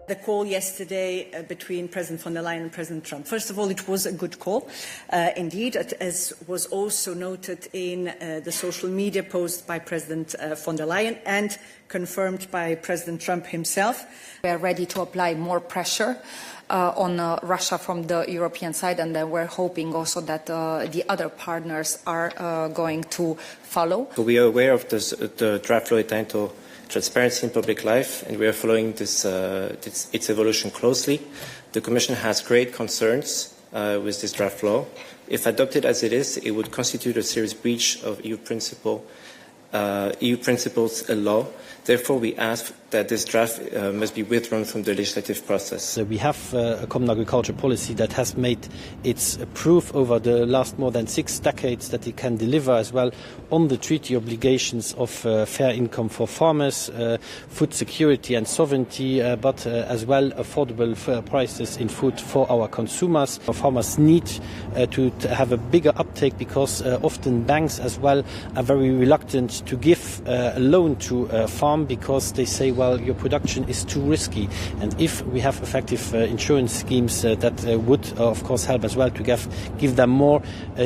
The call yesterday between President von der Leyen and President Trump. First of all, it was a good call, indeed, as was also noted in the social media post by President von der Leyen and confirmed by President Trump himself. We are ready to apply more pressure on Russia from the European side, and we're hoping also that the other partners are going to follow. We are aware of the draft law entitled Transparency in Public Life, and we are following its evolution closely. The Commission has great concerns with this draft law. If adopted as it is, it would constitute a serious breach of EU principles and law. Therefore, we ask that this draft must be withdrawn from the legislative process. So we have a common agriculture policy that has made its proof over the last more than 6 decades that it can deliver as well on the treaty obligations of fair income for farmers, food security and sovereignty, but as well affordable prices in food for our consumers. Our farmers need to have a bigger uptake because often banks as well are very reluctant to give a loan to a farm because they say, well, your production is too risky. And if we have effective insurance schemes that would, of course, help as well to give them more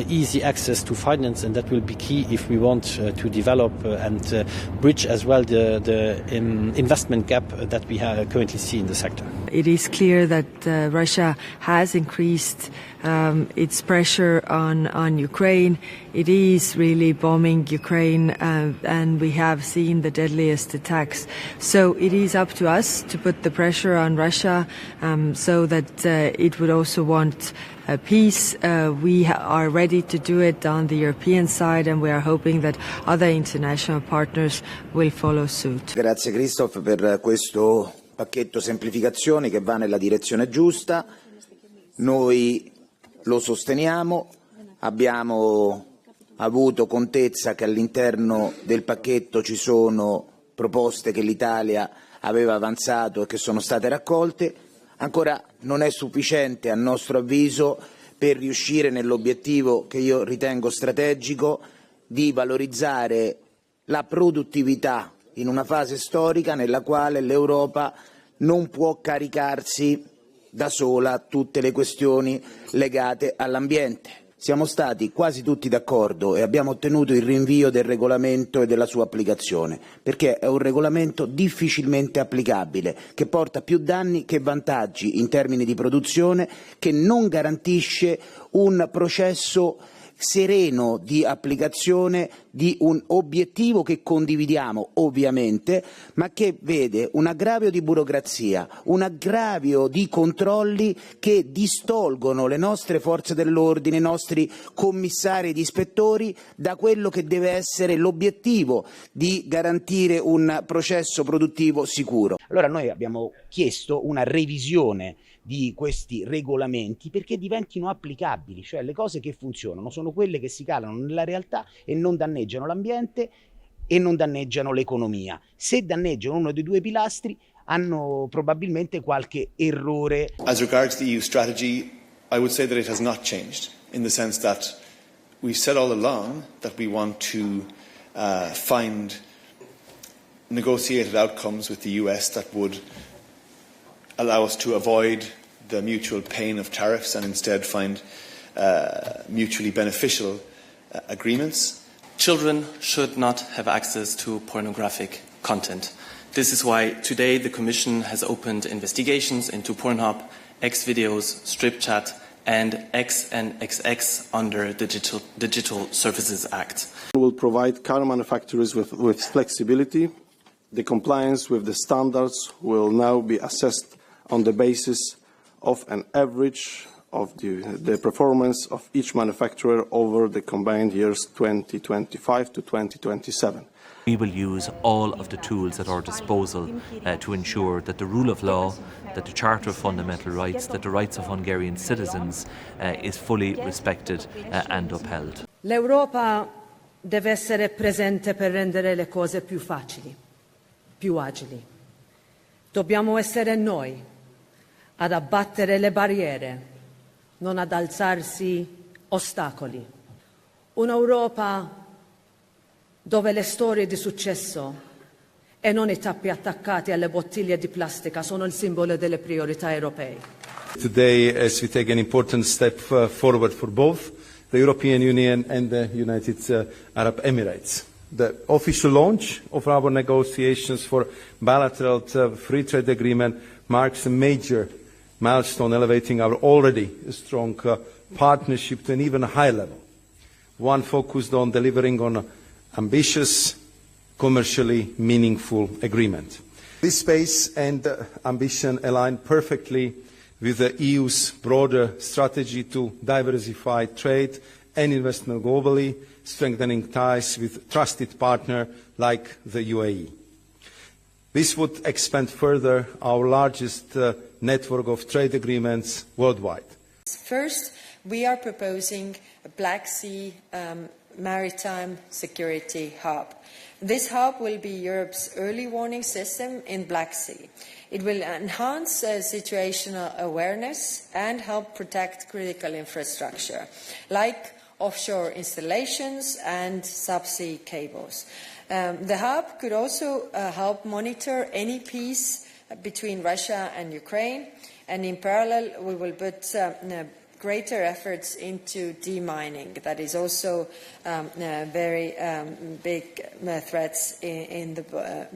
easy access to finance, and that will be key if we want to develop and bridge as well the investment gap that we currently see in the sector. It is clear that Russia has increased its pressure on Ukraine. It is really bombing Ukraine, and we have seen the deadliest attacks. So it is up to us to put the pressure on Russia so that it would also want peace. We are ready to do it on the European side, and we are hoping that other international partners will follow suit. Grazie Christophe per questo pacchetto semplificazioni che va nella direzione giusta. Noi lo sosteniamo, abbiamo avuto contezza che all'interno del pacchetto ci sono proposte che l'Italia aveva avanzato e che sono state raccolte. Ancora non è sufficiente, a nostro avviso, per riuscire nell'obiettivo che io ritengo strategico di valorizzare la produttività in una fase storica nella quale l'Europa non può caricarsi da sola tutte le questioni legate all'ambiente. Siamo stati quasi tutti d'accordo e abbiamo ottenuto il rinvio del regolamento e della sua applicazione, perché è un regolamento difficilmente applicabile, che porta più danni che vantaggi in termini di produzione, che non garantisce un processo sereno di applicazione di un obiettivo che condividiamo ovviamente, ma che vede un aggravio di burocrazia, un aggravio di controlli che distolgono le nostre forze dell'ordine, i nostri commissari ed ispettori da quello che deve essere l'obiettivo di garantire un processo produttivo sicuro. Allora noi abbiamo chiesto una revisione di questi regolamenti perché diventino applicabili, cioè le cose che funzionano sono quelle che si calano nella realtà e non danneggiano l'ambiente e non danneggiano l'economia. Se danneggiano uno dei due pilastri hanno probabilmente qualche errore. As regards the EU strategy, I would say that it has not changed in the sense that we've said all along that we want to find negotiated outcomes with the US that would allow us to avoid the mutual pain of tariffs and instead find mutually beneficial agreements. Children should not have access to pornographic content. This is why today the Commission has opened investigations into Pornhub, X-Videos, Strip Chat and XNXX under the Digital Services Act. We will provide car manufacturers with flexibility. The compliance with the standards will now be assessed on the basis of an average of the performance of each manufacturer over the combined years 2025 to 2027. We will use all of the tools at our disposal to ensure that the rule of law, that the Charter of Fundamental Rights, that the rights of Hungarian citizens is fully respected and upheld. L'Europa deve essere presente per rendere le cose più facili, più agili. Dobbiamo essere noi ad abbattere le barriere, non ad alzarsi ostacoli. Un'Europa dove le storie di successo e non i tappi attaccati alle bottiglie di plastica sono il simbolo delle priorità europee. Today, as we take an important step forward for both the European Union and the United Arab Emirates. The official launch of our negotiations for bilateral free trade agreement marks a major milestone, elevating our already strong partnership to an even higher level, one focused on delivering on ambitious, commercially meaningful agreement. This space and ambition align perfectly with the EU's broader strategy to diversify trade and investment globally, strengthening ties with trusted partners like the UAE. This would expand further our largest network of trade agreements worldwide. First, we are proposing a Black Sea maritime security hub. This hub will be Europe's early warning system in Black Sea. It will enhance situational awareness and help protect critical infrastructure, like offshore installations and subsea cables. The hub could also help monitor any peace between Russia and Ukraine, and in parallel we will put greater efforts into demining. That is also very big threats in the...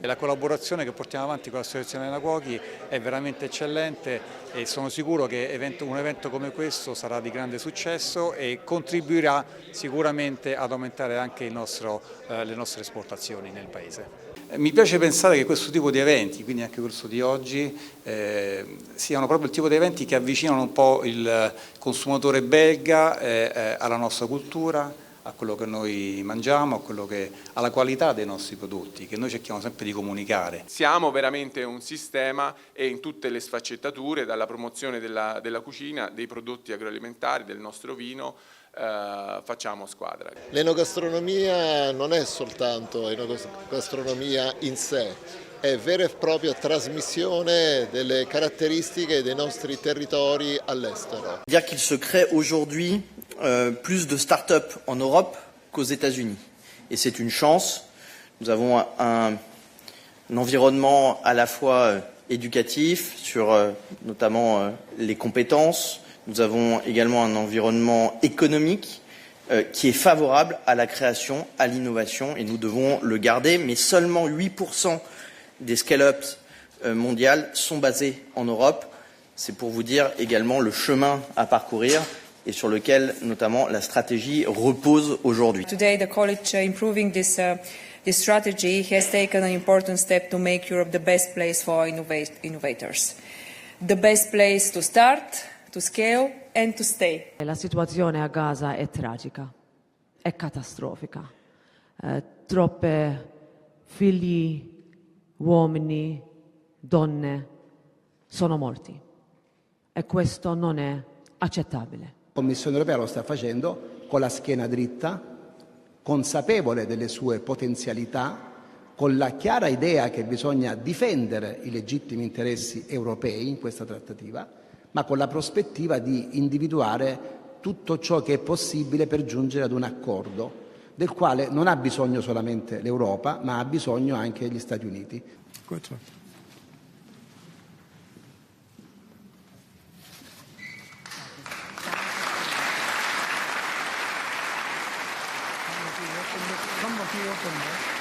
La collaborazione che portiamo avanti con l'Associazione dei Cuochi è veramente eccellente e sono sicuro che un evento come questo sarà di grande successo e contribuirà sicuramente ad aumentare anche le nostre esportazioni nel Paese. Mi piace pensare che questo tipo di eventi, quindi anche questo di oggi, siano proprio il tipo di eventi che avvicinano un po' il consumatore belga alla nostra cultura, a quello che noi mangiamo, alla qualità dei nostri prodotti, che noi cerchiamo sempre di comunicare. Siamo veramente un sistema e in tutte le sfaccettature, dalla promozione della cucina, dei prodotti agroalimentari, del nostro vino, facciamo squadra. L'enogastronomia non è soltanto enogastronomia in sé, è vera e propria trasmissione delle caratteristiche dei nostri territori all'estero. Dire qu'il se crée aujourd'hui plus de start-up en Europe qu'aux États-Unis. Et c'est une chance. Nous avons un environnement à la fois éducatif sur notamment les compétences. Nous avons également un environnement économique qui est favorable à la création, à l'innovation, et nous devons le garder. Mais seulement 8% des scale-ups mondiales sont basés en Europe. C'est pour vous dire également le chemin à parcourir et sur lequel notamment la stratégie repose aujourd'hui. Today the college improving this strategy has taken an important step to make Europe the best place for innovators. The best place to start, to scale and to stay. La situazione a Gaza è tragica, è catastrofica. Troppe figli, uomini, donne sono morti e questo non è accettabile. La Commissione europea lo sta facendo con la schiena dritta, consapevole delle sue potenzialità, con la chiara idea che bisogna difendere i legittimi interessi europei in questa trattativa, ma con la prospettiva di individuare tutto ciò che è possibile per giungere ad un accordo del quale non ha bisogno solamente l'Europa, ma ha bisogno anche gli Stati Uniti. Non motivo per me.